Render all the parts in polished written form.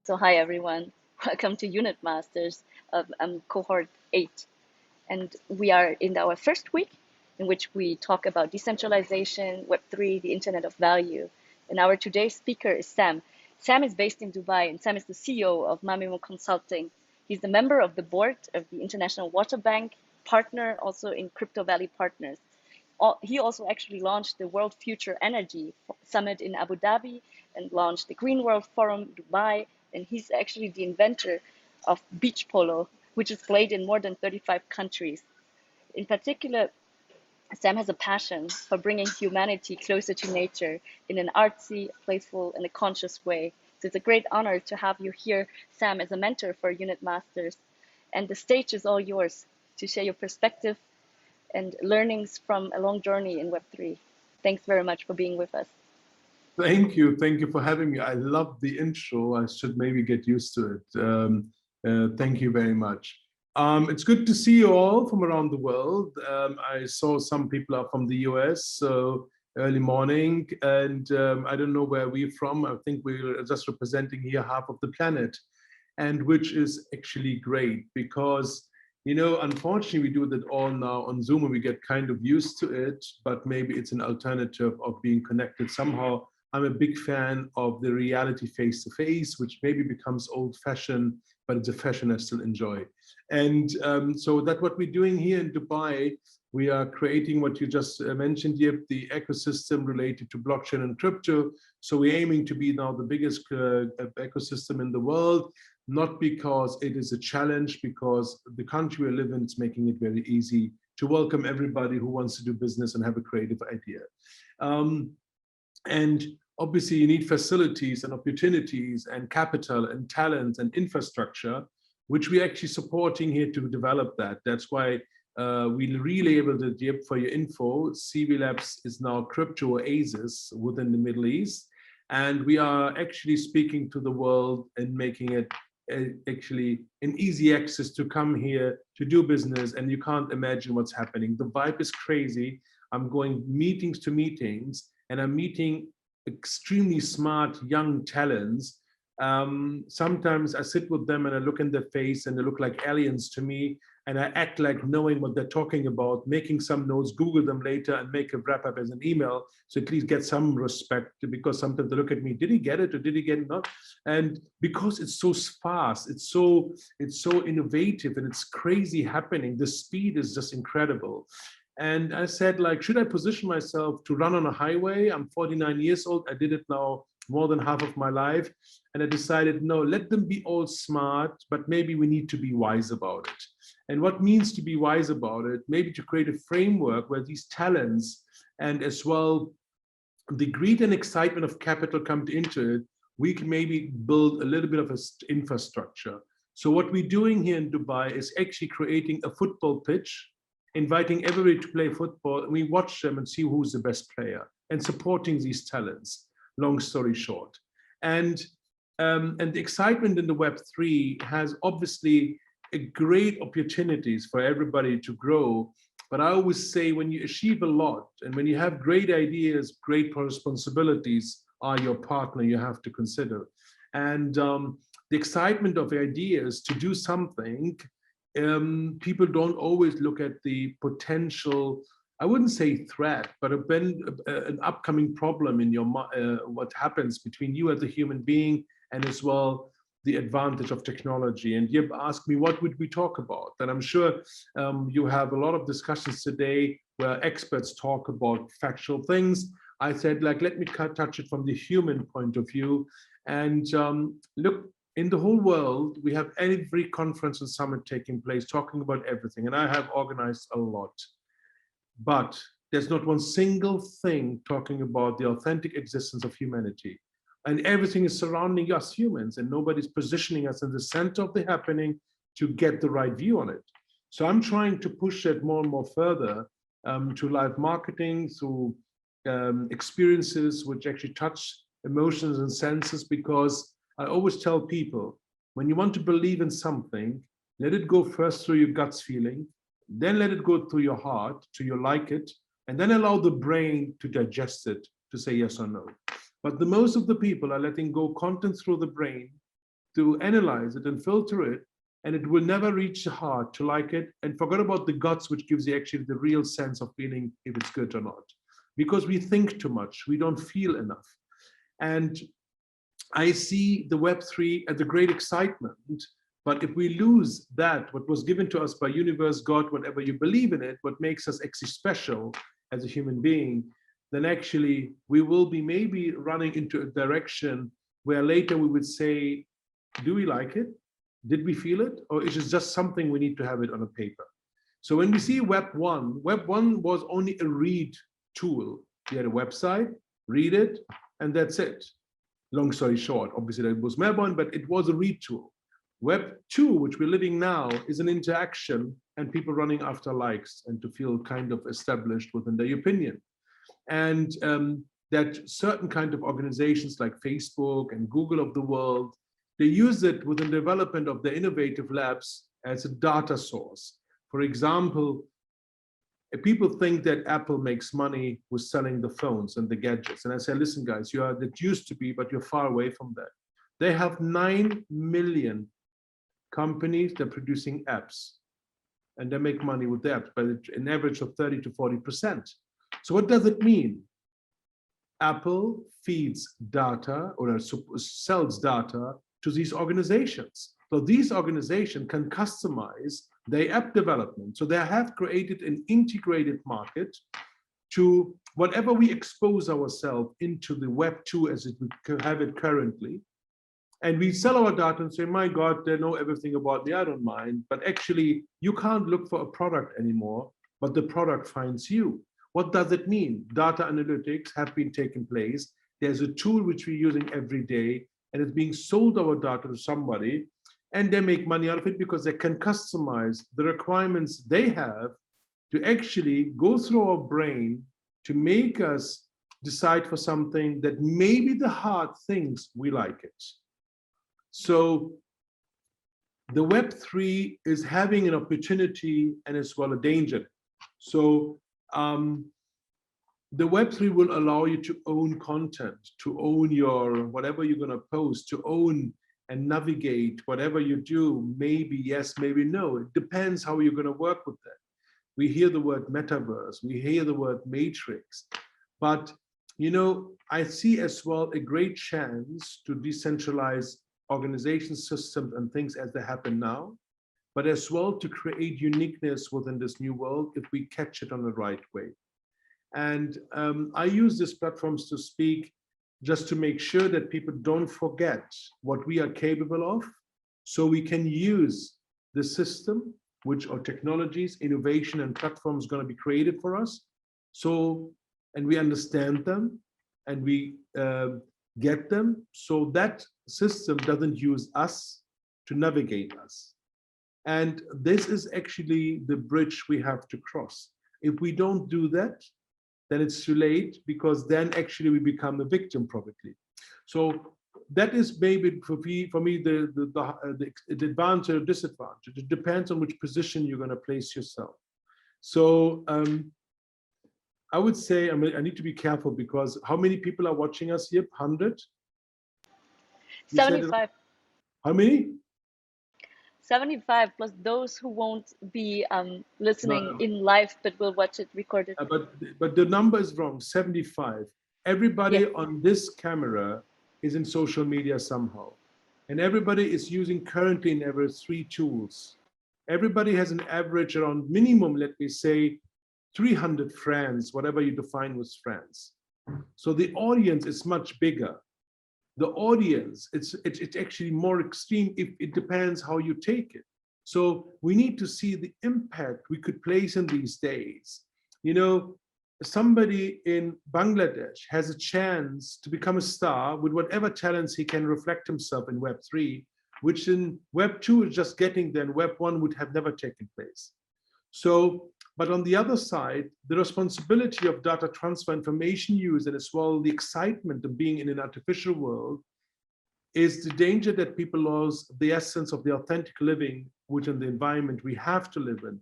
So hi everyone, welcome to Unit Masters of cohort 8. And we are in our first week in which we talk about decentralization, Web3, the Internet of Value. And our today's speaker is Sam. Sam is based in Dubai and Sam is the CEO of Mamimo Consulting. He's the member of the board of the International Water Bank, partner also in Crypto Valley Partners. He also actually launched the World Future Energy Summit in Abu Dhabi and launched the Green World Forum Dubai. And he's actually the inventor of beach polo, which is played in more than 35 countries. In particular, Sam has a passion for bringing humanity closer to nature in an artsy, playful, and a conscious way. So it's a great honor to have you here, Sam, as a mentor for Unit Masters. And the stage is all yours to share your perspective and learnings from a long journey in Web3. Thanks very much for being with us. Thank you. Thank you for having me. I love the intro. I should maybe get used to it. Thank you very much. It's good to see you all from around the world. I saw some people are from the US, so early morning, and I don't know where we're from. I think we're just representing here half of the planet, and which is actually great because, you know, unfortunately, we do that all now on Zoom and we get kind of used to it, but maybe it's an alternative of being connected somehow. I'm a big fan of the reality face-to-face, which maybe becomes old-fashioned, but it's a fashion I still enjoy. And so that's what we're doing here in Dubai. We are creating what you just mentioned, Yip, the ecosystem related to blockchain and crypto. So we're aiming to be now the biggest ecosystem in the world, not because it is a challenge, because the country we live in is making it very easy to welcome everybody who wants to do business and have a creative idea. And obviously you need facilities and opportunities and capital and talent and infrastructure, which we're actually supporting here to develop that. That's why we relabeled it, Yep, for your info. CV Labs is now Crypto Oasis within the Middle East. And we are actually speaking to the world and making it actually an easy access to come here to do business. And you can't imagine what's happening. The vibe is crazy. I'm going meetings to meetings, and I'm meeting extremely smart young talents. Sometimes I sit with them and I look in their face and they look like aliens to me, and I act like knowing what they're talking about, making some notes, Google them later and make a wrap up as an email, so at least get some respect, because sometimes they look at me, did he get it or did he get it not? And because it's so fast, it's so innovative and it's crazy happening, the speed is just incredible. And I said, like, should I position myself to run on a highway? I'm 49 years old. I did it now more than half of my life. And I decided, no, let them be all smart, but maybe we need to be wise about it. And what means to be wise about it? Maybe to create a framework where these talents and as well the greed and excitement of capital come into it, we can maybe build a little bit of an infrastructure. So what we're doing here in Dubai is actually creating a football pitch, inviting everybody to play football, and we watch them and see who's the best player and supporting these talents, long story short. And the excitement in the Web3 has obviously a great opportunities for everybody to grow. But I always say when you achieve a lot and when you have great ideas, great responsibilities are your partner you have to consider. And the excitement of ideas to do something, people don't always look at the potential, I wouldn't say threat, but an upcoming problem in your what happens between you as a human being and as well the advantage of technology. And Yip asked me, what would we talk about? And I'm sure you have a lot of discussions today where experts talk about factual things. I said, like, let me touch it from the human point of view. And look, in the whole world, we have every conference and summit taking place, talking about everything. And I have organized a lot. But there's not one single thing talking about the authentic existence of humanity. And everything is surrounding us humans, and nobody's positioning us in the center of the happening to get the right view on it. So I'm trying to push it more and more further to live marketing, through experiences which actually touch emotions and senses, because I always tell people, when you want to believe in something, let it go first through your guts feeling, then let it go through your heart to you like it, and then allow the brain to digest it, to say yes or no. But the most of the people are letting go content through the brain, to analyze it and filter it, and it will never reach the heart to like it, and forget about the guts, which gives you actually the real sense of feeling if it's good or not. Because we think too much, we don't feel enough. And I see the Web3 as a great excitement, but if we lose that, what was given to us by universe, God, whatever you believe in it, what makes us actually special as a human being, then actually we will be maybe running into a direction where later we would say, do we like it? Did we feel it? Or is it just something we need to have it on a paper? So when we see Web 1 was only a read tool. You had a website, read it, and that's it. Long story short, obviously that was Melbourne, but it was a read tool. Web 2, which we're living now, is an interaction and people running after likes and to feel kind of established within their opinion. And that certain kind of organizations like Facebook and Google of the world, they use it with the development of their innovative labs as a data source. For example, people think that Apple makes money with selling the phones and the gadgets. And I say, listen, guys, that used to be, but you're far away from that. They have 9 million companies that are producing apps, and they make money with the apps by an average of 30 to 40%. So what does it mean? Apple feeds data or sells data to these organizations. So these organizations can customize their app development. So they have created an integrated market to whatever we expose ourselves into the Web 2 as we have it currently. And we sell our data and say, my God, they know everything about me, I don't mind. But actually, you can't look for a product anymore, but the product finds you. What does it mean? Data analytics have been taking place. There's a tool which we're using every day, and it's being sold our data to somebody, and they make money out of it because they can customize the requirements they have to actually go through our brain to make us decide for something that maybe the heart thinks we like it. So the Web3 is having an opportunity and as well a danger. So the Web3 will allow you to own content, to own your, whatever you're gonna post, to own and navigate whatever you do, maybe yes, maybe no. It depends how you're gonna work with that. We hear the word metaverse, we hear the word matrix, but you know, I see as well a great chance to decentralize organization systems and things as they happen now, but as well to create uniqueness within this new world if we catch it on the right way. And I use these platforms to speak just to make sure that people don't forget what we are capable of, so we can use the system, which are technologies, innovation, and platforms going to be created for us. So, and we understand them, and we get them, so that system doesn't use us to navigate us. And this is actually the bridge we have to cross. If we don't do that, then it's too late, because then actually we become a victim probably. So that is maybe for me the advantage or disadvantage. It depends on which position you're going to place yourself. So I would say, I need to be careful, because how many people are watching us here? 100? 75. How many? 75 plus those who won't be listening in live, but will watch it recorded. But the number is wrong, 75. Everybody Yeah. on this camera is in social media somehow. And everybody is using currently in average 3 tools. Everybody has an average around minimum, let me say, 300 friends, whatever you define with friends. So the audience is much bigger. The audience, it's actually more extreme. If it depends how you take it. So we need to see the impact we could place in these days. You know, somebody in Bangladesh has a chance to become a star with whatever talents he can reflect himself in Web3, which in Web2 is just getting there, and Web1 would have never taken place. So, but on the other side, the responsibility of data transfer, information use, and as well the excitement of being in an artificial world is the danger that people lose the essence of the authentic living within the environment we have to live in,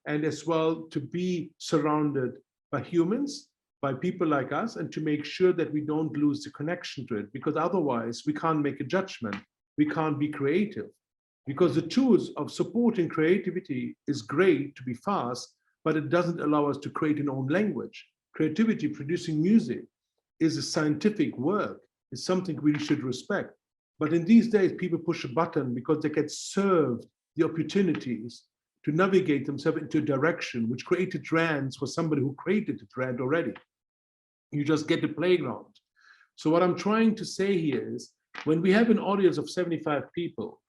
and as well to be surrounded by humans, by people like us, and to make sure that we don't lose the connection to it, because otherwise we can't make a judgment. we can't be creative. Because the tools of supporting creativity is great to be fast, but it doesn't allow us to create an own language. Creativity, producing music, is a scientific work. It's something we should respect. But in these days, people push a button because they get served the opportunities to navigate themselves into a direction which created trends for somebody who created the trend already. You just get the playground. So what I'm trying to say here is, when we have an audience of 75 people,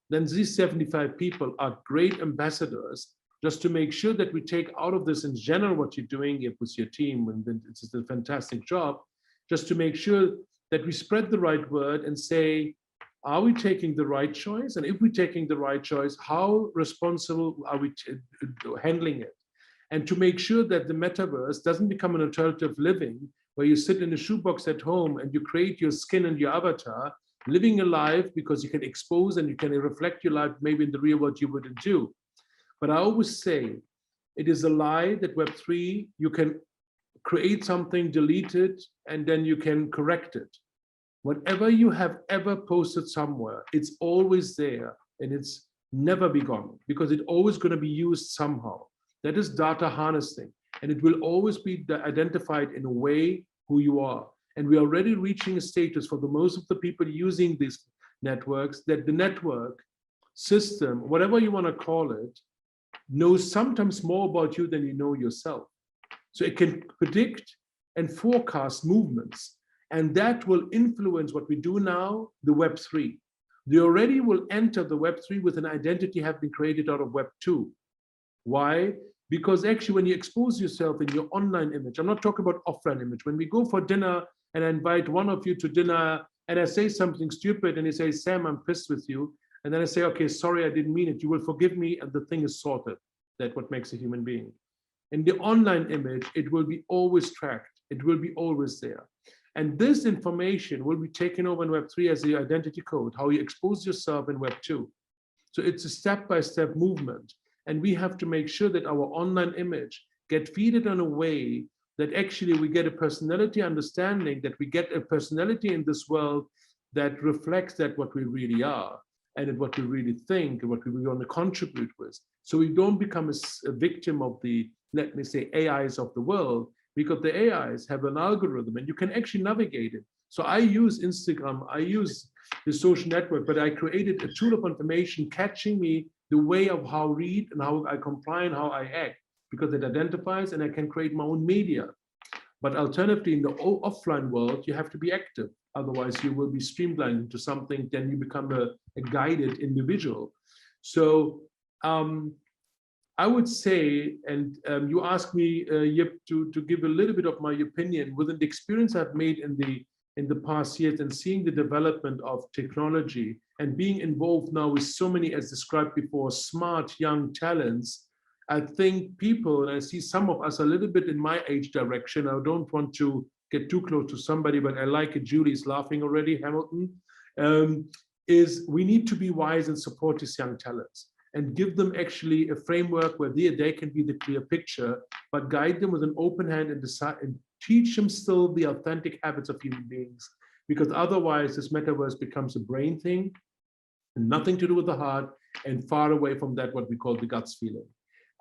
then these 75 people are great ambassadors just to make sure that we take out of this in general what you're doing with your team, and then it's a fantastic job, just to make sure that we spread the right word and say, are we taking the right choice? And if we're taking the right choice, how responsible are we handling it? And to make sure that the metaverse doesn't become an alternative living where you sit in a shoebox at home and you create your skin and your avatar, living a life because you can expose and you can reflect your life maybe in the real world you wouldn't do. But I always say it is a lie that Web3, you can create something, delete it, and then you can correct it. Whatever you have ever posted somewhere, it's always there and it's never be gone because it's always going to be used somehow. That is data harnessing, and it will always be identified in a way who you are. And we are already reaching a status for the most of the people using these networks that the network system, whatever you want to call it, knows sometimes more about you than you know yourself. So it can predict and forecast movements, and that will influence what we do now, the Web3. They already will enter the Web3 with an identity have been created out of Web2. Why? Because actually when you expose yourself in your online image, I'm not talking about offline image, when we go for dinner and I invite one of you to dinner and I say something stupid and you say, Sam, I'm pissed with you. And then I say, okay, sorry, I didn't mean it. You will forgive me, and the thing is sorted. That's what makes a human being. In the online image, it will be always tracked. It will be always there. And this information will be taken over in Web3 as the identity code, how you expose yourself in Web2. So it's a step-by-step movement. And we have to make sure that our online image get feeded in a way that actually we get a personality understanding, that we get a personality in this world that reflects that what we really are, and what we really think, and what we want to contribute with. So we don't become a victim of the, let me say, AIs of the world, because the AIs have an algorithm and you can actually navigate it. So I use Instagram, I use the social network, but I created a tool of information catching me the way of how I read and how I comply and how I act, because it identifies and I can create my own media. But alternatively, in the offline world, you have to be active. Otherwise, you will be streamlined into something, then you become a guided individual. So I would say, and you asked me, Yip, to give a little bit of my opinion, within the experience I've made in the past years and seeing the development of technology and being involved now with so many, as described before, smart young talents, I think people, and I see some of us a little bit in my age direction, I don't want to get too close to somebody, but I like it, Julie's laughing already, Hamilton, is we need to be wise and support these young talents and give them actually a framework where they can be the clear picture, but guide them with an open hand and decide and teach them still the authentic habits of human beings, because otherwise this metaverse becomes a brain thing, nothing to do with the heart, and far away from that, what we call the guts feeling.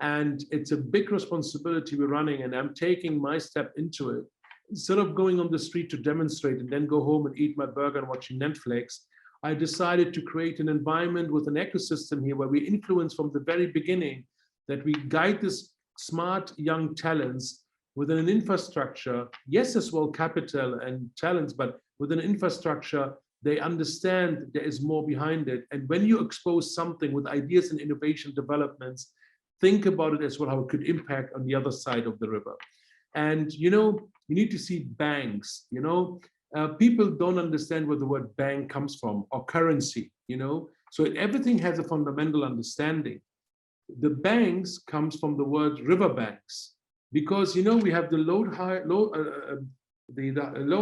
And it's a big responsibility we're running, and I'm taking my step into it. Instead of going on the street to demonstrate and then go home and eat my burger and watching Netflix, I decided to create an environment with an ecosystem here where we influence from the very beginning, that we guide this smart young talents within an infrastructure, yes, as well capital and talents, but within an infrastructure, they understand there is more behind it. And when you expose something with ideas and innovation developments, think about it as well, how it could impact on the other side of the river. And, you know, you need to see banks, you know, people don't understand where the word bank comes from, or currency, you know, so everything has a fundamental understanding. The banks comes from the word riverbanks, because, you know, we have the low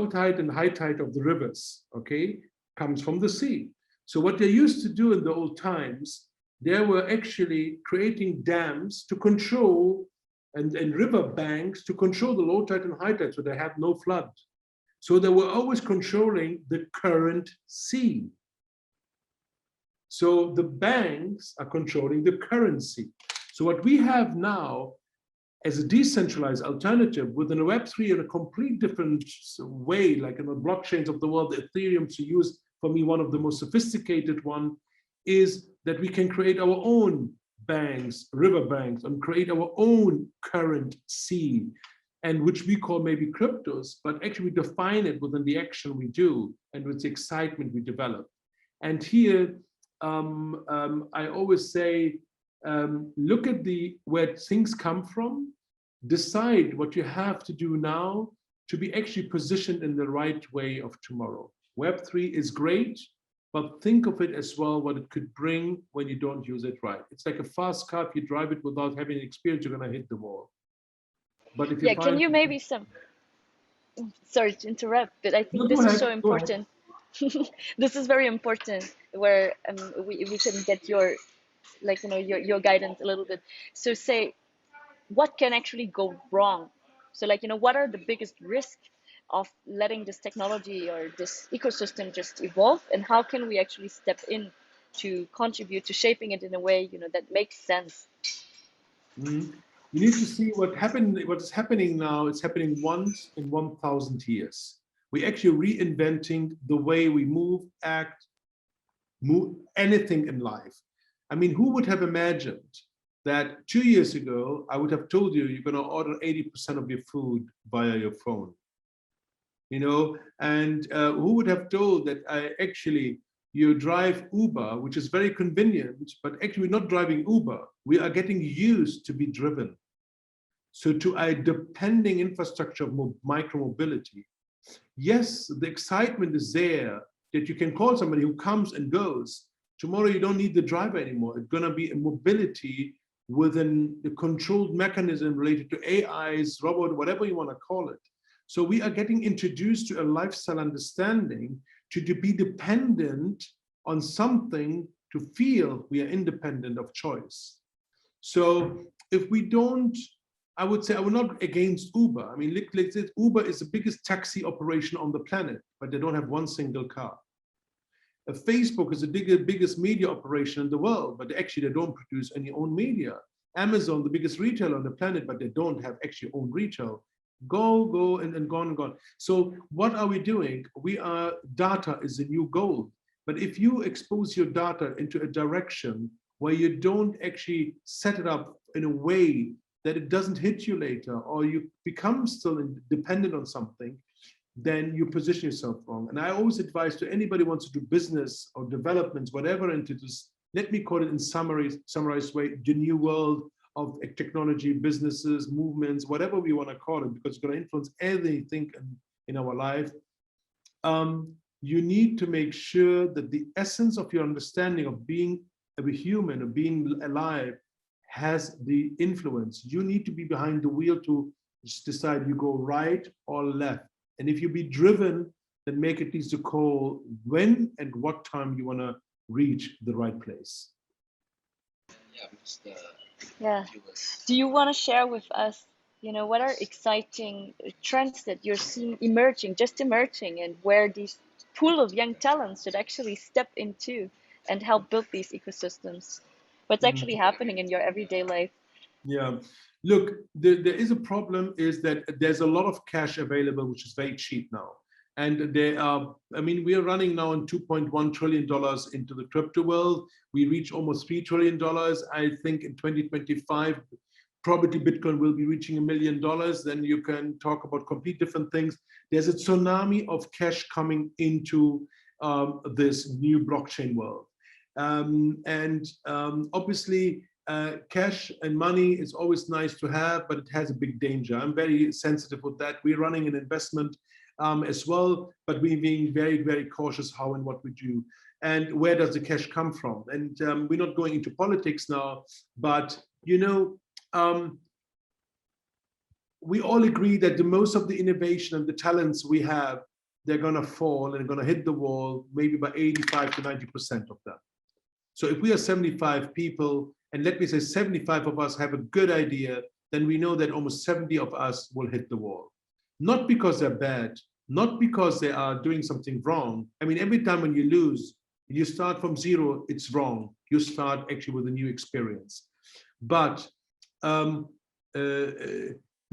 tide and high tide of the rivers, okay, comes from the sea. So what they used to do in the old times, they were actually creating dams to control and river banks to control the low tide and high tide, so they had no flood. So they were always controlling the current sea. So the banks are controlling the currency. So what we have now as a decentralized alternative within a Web3 in a complete different way, like in the blockchains of the world, Ethereum to use, for me, one of the most sophisticated one, is that we can create our own banks, river banks, and create our own currency, and which we call maybe cryptos, but actually we define it within the action we do and with the excitement we develop. And here, I always say, look at where things come from, decide what you have to do now to be actually positioned in the right way of tomorrow. Web3 is great, but think of it as well what it could bring when you don't use it right. It's like a fast car. If you drive it without having experience, you're going to hit the wall. But if you Yeah, can find, you maybe sorry to interrupt, but I no, think go this is ahead, so go ahead. important. This is very important where we can get your, like, your guidance a little bit. So say, what can actually go wrong? So like, what are the biggest risks of letting this technology or this ecosystem just evolve, and how can we actually step in to contribute to shaping it in a way, that makes sense? You need to see what is happening now. It's happening once in 1,000 years. We're actually reinventing the way we move, act, move anything in life. I mean, who would have imagined that 2 years ago, I would have told you you're going to order 80% of your food via your phone? And who would have told that actually you drive Uber, which is very convenient, but actually we're not driving Uber. We are getting used to be driven. So to a depending infrastructure of micro-mobility. Yes, the excitement is there that you can call somebody who comes and goes. Tomorrow you don't need the driver anymore. It's going to be a mobility within the controlled mechanism related to AIs, robot, whatever you want to call it. So we are getting introduced to a lifestyle understanding to be dependent on something to feel we are independent of choice. So if we don't, I would say I would not against Uber. I mean, Uber is the biggest taxi operation on the planet, but they don't have one single car. Facebook is the biggest media operation in the world, but actually they don't produce any own media. Amazon, the biggest retailer on the planet, but they don't have actually own retail. Go, and gone and gone. So what are we doing? Data is the new gold. But if you expose your data into a direction where you don't actually set it up in a way that it doesn't hit you later, or you become still dependent on something, then you position yourself wrong. And I always advise to anybody who wants to do business or developments, whatever, into this, let me call it in summarized way, the new world of technology, businesses, movements, whatever we want to call it, because it's going to influence everything in our life. You need to make sure that the essence of your understanding of being a human, of being alive, has the influence. You need to be behind the wheel to just decide you go right or left. And if you be driven, then make at least a call when and what time you want to reach the right place. Yeah. Do you want to share with us, what are exciting trends that you're seeing just emerging, and where these pool of young talents should actually step into and help build these ecosystems? What's actually happening in your everyday life? Yeah, look, there is a problem, is that there's a lot of cash available, which is very cheap now. And we are running now on $2.1 trillion into the crypto world. We reach almost $3 trillion. I think in 2025, probably Bitcoin will be reaching $1 million. Then you can talk about complete different things. There's a tsunami of cash coming into this new blockchain world. Obviously, cash and money is always nice to have, but it has a big danger. I'm very sensitive with that. We're running an investment as well, but we're being very, very cautious how and what we do. And where does the cash come from? And we're not going into politics now, but we all agree that the most of the innovation and the talents we have, they're going to fall and going to hit the wall maybe by 85 to 90% of them. So if we are 75 people, and let me say 75 of us have a good idea, then we know that almost 70 of us will hit the wall. Not because they're bad, not because they are doing something wrong. I mean, every time when you lose, You start from zero, it's wrong. You start actually with a new experience. But the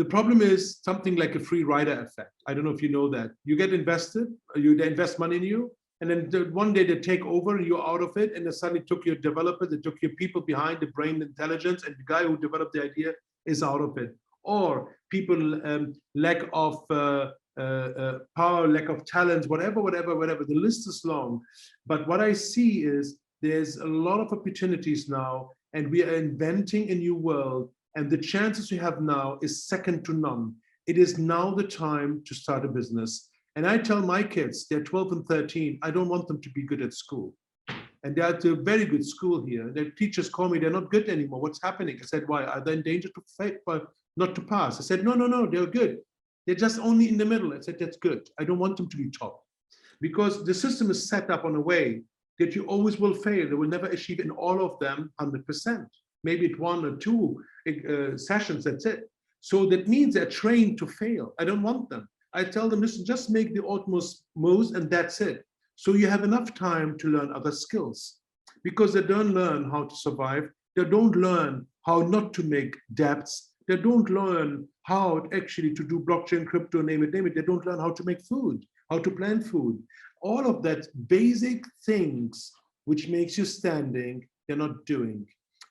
problem is something like a free rider effect. I don't know if you know that. You get invested, they invest money in you, and then one day they take over and you're out of it, and they suddenly took your developers, they took your people behind the brain intelligence, and the guy who developed the idea is out of it. Or people lack of power, lack of talent, whatever, the list is long. But what I see is there's a lot of opportunities now, and we are inventing a new world, and the chances we have now is second to none. It is now the time to start a business. And I tell my kids, they're 12 and 13, I don't want them to be good at school. And they're at a very good school here. Their teachers call me, they're not good anymore. What's happening? I said, why? Are they in danger to fail, but not to pass? I said, no, they're good. They're just only in the middle. I said, that's good. I don't want them to be top. Because the system is set up in a way that you always will fail. They will never achieve in all of them 100%. Maybe at one or two sessions, that's it. So that means they're trained to fail. I don't want them. I tell them, listen, just make the utmost moves and that's it. So you have enough time to learn other skills, because they don't learn how to survive. They don't learn how not to make debts. They don't learn how actually to do blockchain, crypto, name it. They don't learn how to make food, how to plant food. All of that basic things which makes you standing, they're not doing.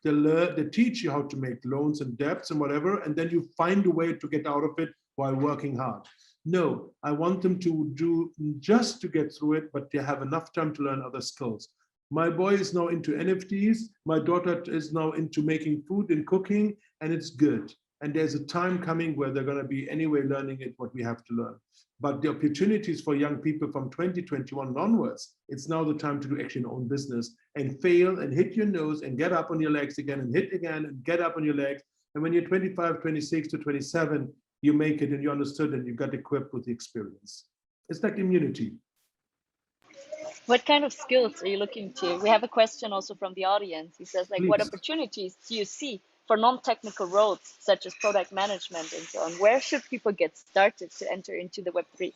They teach you how to make loans and debts and whatever, and then you find a way to get out of it while working hard. No, I want them to do just to get through it, but they have enough time to learn other skills. My boy is now into NFTs. My daughter is now into making food and cooking, and it's good. And there's a time coming where they're going to be anyway learning it, what we have to learn. But the opportunities for young people from 2021 onwards, it's now the time to do actually an own business and fail and hit your nose and get up on your legs again and hit again and get up on your legs. And when you're 25, 26 to 27, you make it and you understood and you got equipped with the experience. It's like immunity. What kind of skills are you looking to? We have a question also from the audience. He says, like, Please. what opportunities do you see for non-technical roles, such as product management and so on? Where should people get started to enter into the Web3?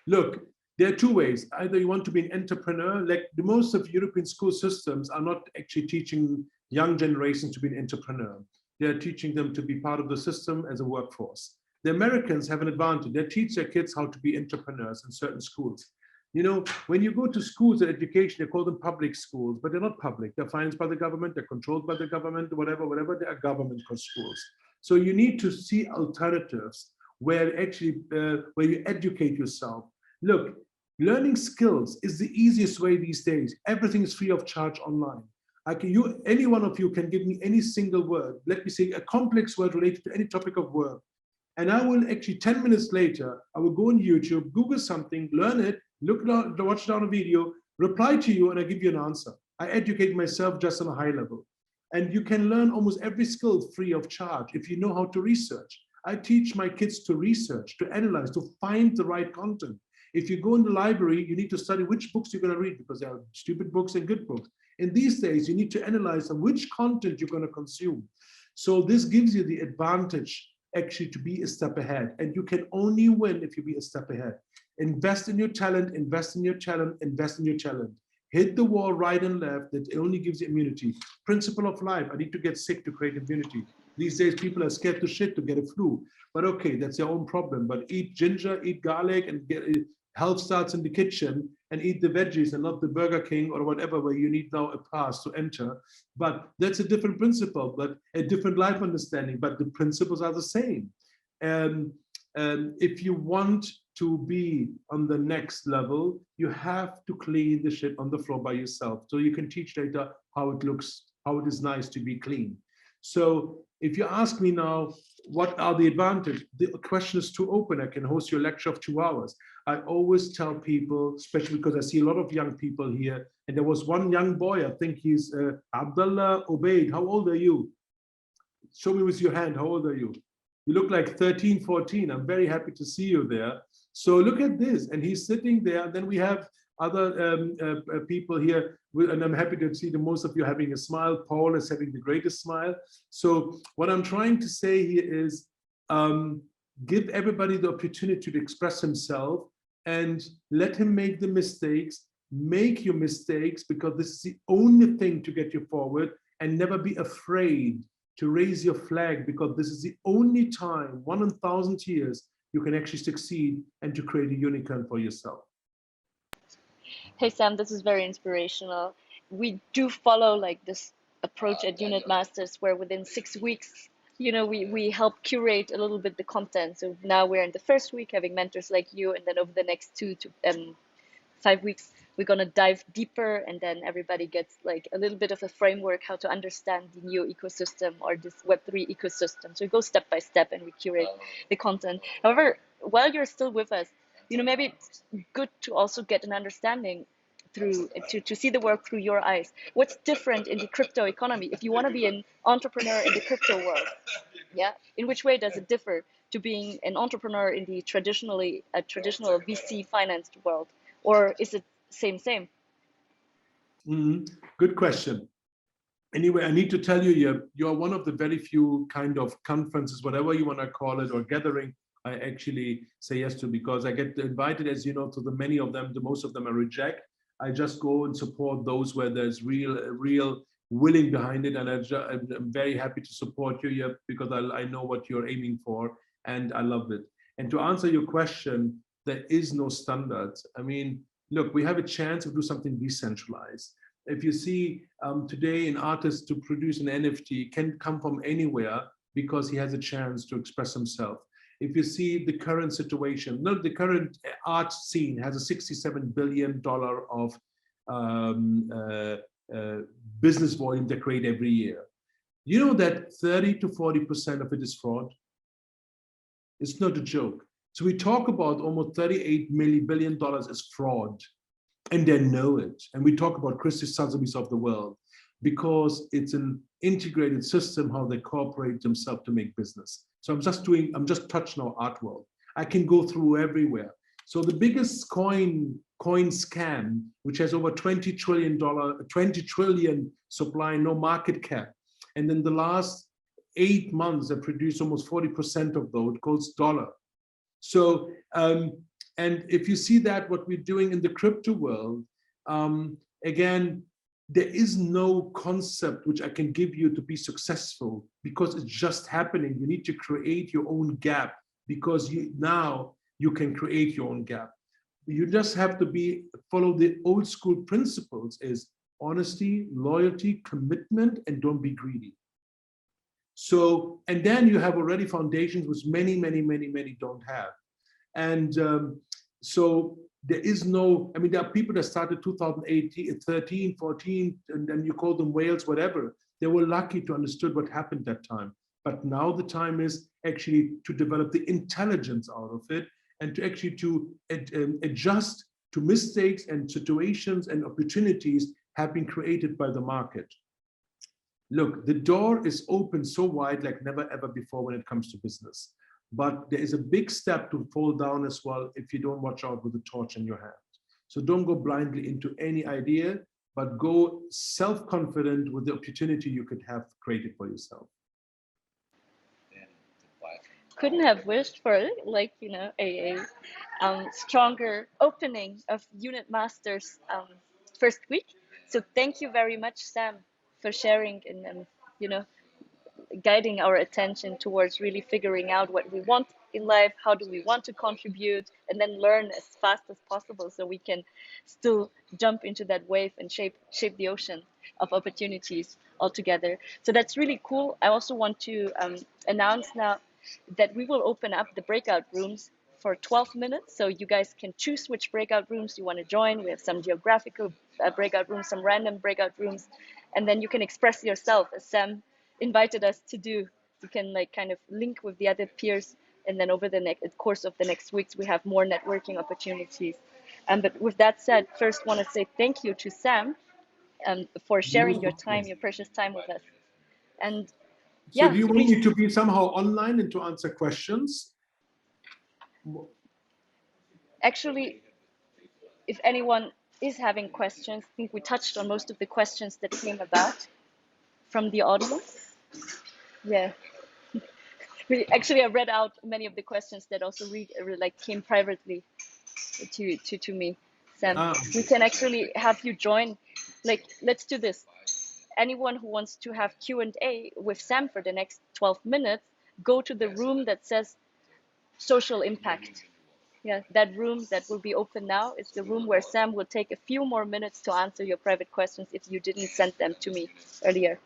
Look, there are two ways. Either you want to be an entrepreneur, like the most of European school systems are not actually teaching young generations to be an entrepreneur. They're teaching them to be part of the system as a workforce. The Americans have an advantage. They teach their kids how to be entrepreneurs in certain schools. You know, when you go to schools and education, they call them public schools, but they're not public. They're financed by the government, they're controlled by the government, whatever, they are government schools. So you need to see alternatives where actually, where you educate yourself. Look, learning skills is the easiest way these days. Everything is free of charge online. Any one of you can give me any single word, let me say a complex word related to any topic of work. And I will actually 10 minutes later, I will go on YouTube, Google something, learn it, watch down a video, reply to you, and I give you an answer. I educate myself just on a high level. And you can learn almost every skill free of charge if you know how to research. I teach my kids to research, to analyze, to find the right content. If you go in the library, you need to study which books you're going to read, because there are stupid books and good books. In these days, you need to analyze which content you're going to consume. So this gives you the advantage actually to be a step ahead. And you can only win if you be a step ahead. Invest in your talent, invest in your talent, invest in your talent. Hit the wall right and left. That only gives you immunity. Principle of life. I need to get sick to create immunity. These days, people are scared to shit to get a flu. But okay, that's their own problem. But eat ginger, eat garlic, and health starts in the kitchen, and eat the veggies and not the Burger King or whatever, where you need now a pass to enter. But that's a different principle, but a different life understanding. But the principles are the same. And if you want to be on the next level, you have to clean the shit on the floor by yourself. So you can teach later how it looks, how it is nice to be clean. So if you ask me now, what are the advantages? The question is too open. I can host your lecture of 2 hours. I always tell people, especially because I see a lot of young people here, and there was one young boy, I think he's Abdullah Obeid. How old are you? Show me with your hand, how old are you? You look like 13, 14. I'm very happy to see you there. So look at this, and he's sitting there. And then we have other people here, and I'm happy to see the most of you having a smile. Paul is having the greatest smile. So what I'm trying to say here is give everybody the opportunity to express himself and let him make the mistakes. make your mistakes, because this is the only thing to get you forward, and never be afraid to raise your flag, because this is the only time, 1 in 1,000 years, you can actually succeed and to create a unicorn for yourself. Hey Sam, this is very inspirational. We do follow like this approach at Unit Masters where within 6 weeks, we help curate a little bit the content. So now we're in the first week having mentors like you, and then over the next 2 to 5 weeks, we're gonna dive deeper, and then everybody gets like a little bit of a framework how to understand the new ecosystem or this Web3 ecosystem. So we go step by step and we curate the content. However, while you're still with us, maybe it's good to also get an understanding to see the world through your eyes. What's different in the crypto economy? If you want to be an entrepreneur in the crypto world, yeah, in which way does it differ to being an entrepreneur in the traditional VC financed world, or is it same? Good question. Anyway, I need to tell you, you're one of the very few kind of conferences, whatever you want to call it, or gathering, I actually say yes to, because I get invited, as you know, to the many of them. The most of them I reject. I just go and support those where there's real willing behind it, and I'm very happy to support you here, because I know what you're aiming for, and I love it. And to answer your question, there is no standards. I mean, look, we have a chance to do something decentralized. If you see today an artist to produce an NFT can come from anywhere, because he has a chance to express himself. If you see the current situation, the current art scene has a $67 billion of business volume they create every year. You know that 30 to 40% of it is fraud? It's not a joke. So we talk about almost $38 billion as fraud, and they know it. And we talk about Christie Sotheby's of the world, because it's an integrated system how they cooperate themselves to make business. So I'm just touching our art world. I can go through everywhere. So the biggest coin scam, which has over $20 trillion supply, no market cap. And in the last 8 months, they produced almost 40% of those, goes dollar. So, and if you see that what we're doing in the crypto world, again, there is no concept which I can give you to be successful, because it's just happening. You need to create your own gap, because now you can create your own gap. You just have to follow the old school principles: is honesty, loyalty, commitment, and don't be greedy. So, and then you have already foundations which many don't have. And so there is no, I mean, there are people that started 2018, 13, 14, and then you call them whales, whatever. They were lucky to understood what happened that time. But now the time is actually to develop the intelligence out of it, and to actually adjust to mistakes and situations and opportunities have been created by the market. Look, the door is open so wide like never ever before when it comes to business. But there is a big step to fall down as well if you don't watch out with the torch in your hand. So don't go blindly into any idea, but go self-confident with the opportunity you could have created for yourself. Couldn't have wished for it, like, a stronger opening of Unit Masters first week. So thank you very much, Sam, for sharing and guiding our attention towards really figuring out what we want in life, how do we want to contribute, and then learn as fast as possible so we can still jump into that wave and shape the ocean of opportunities altogether. So that's really cool. I also want to announce now that we will open up the breakout rooms for 12 minutes. So you guys can choose which breakout rooms you want to join. We have some geographical breakout rooms, some random breakout rooms, and then you can express yourself as Sam invited us to do. You can kind of link with the other peers, and then over the course of the next weeks, we have more networking opportunities. But with that said, first want to say thank you to Sam for sharing your time, your precious time with us. And so do you want me to be somehow online and to answer questions? Actually, if anyone is having questions, I think we touched on most of the questions that came about from the audience. Yeah. I read out many of the questions that also came privately to me. Sam. We can actually have you join. Like, let's do this. Anyone who wants to have Q&A with Sam for the next 12 minutes, go to the room that says social impact. Yeah, that room that will be open now is the room where Sam will take a few more minutes to answer your private questions if you didn't send them to me earlier.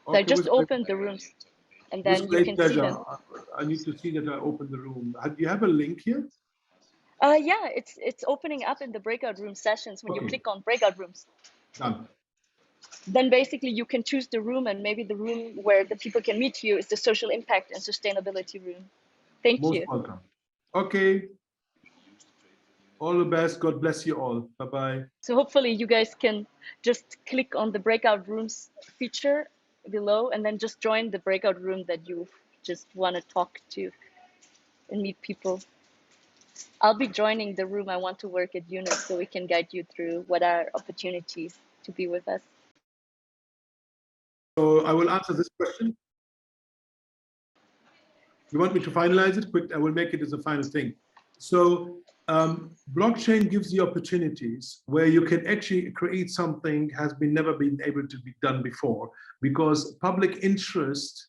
So I just opened the rooms, and then you can see them. I need to see that I open the room. Do you have a link here? Yeah, it's opening up in the breakout room sessions when you click on breakout rooms. Done. Then basically you can choose the room, and maybe the room where the people can meet you is the social impact and sustainability room. Thank you. Most welcome. Okay. All the best. God bless you all. Bye-bye. So hopefully you guys can just click on the breakout rooms feature below and then just join the breakout room that you just want to talk to and meet people. I'll be joining the room I want to work at UNIT, so we can guide you through what are opportunities to be with us. So I will answer this question. You want me to finalize it? Quick, I will make it as a final thing. So blockchain gives you opportunities where you can actually create something has never been able to be done before, because public interest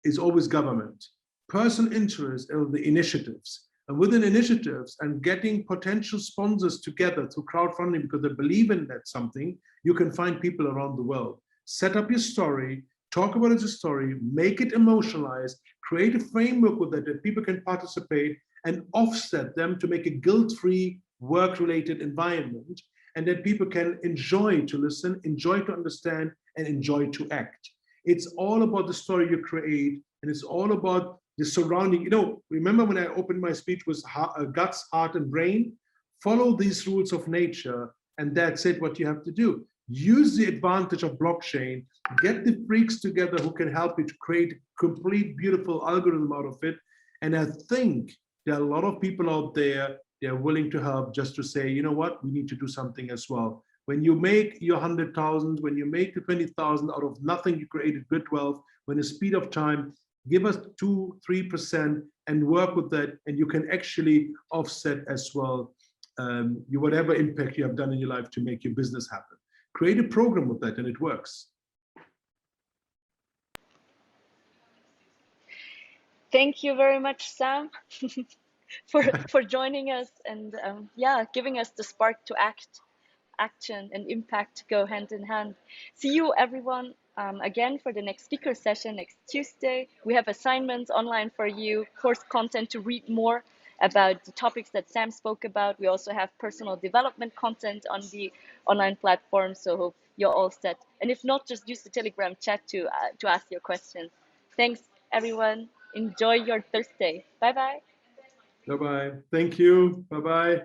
is always government. Personal interest are the initiatives. And within initiatives and getting potential sponsors together through crowdfunding because they believe in that something, you can find people around the world. Set up your story, talk about it as a story, make it emotionalized, create a framework with it that people can participate and offset them to make a guilt-free, work-related environment, and that people can enjoy to listen, enjoy to understand, and enjoy to act. It's all about the story you create, and it's all about the surrounding. You know, remember when I opened my speech was guts, heart, and brain? Follow these rules of nature, and that's it, what you have to do. Use the advantage of blockchain, get the freaks together who can help you to create a complete, beautiful algorithm out of it. And I think there are a lot of people out there, they're willing to help just to say, you know what, we need to do something as well. When you make your 100,000, when you make the 20,000 out of nothing, you created good wealth. When the speed of time, give us 2-3% and work with that, and you can actually offset as well whatever impact you have done in your life to make your business happen. Create a program with that, and it works. Thank you very much, Sam, for joining us and yeah, giving us the spark to action and impact go hand in hand. See you everyone again for the next speaker session next Tuesday. We have assignments online for you, course content to read more about the topics that Sam spoke about. We also have personal development content on the online platform, so hope you're all set. And if not, just use the Telegram chat to ask your questions. Thanks everyone. Enjoy your Thursday. Bye bye. Bye bye. Thank you. Bye bye.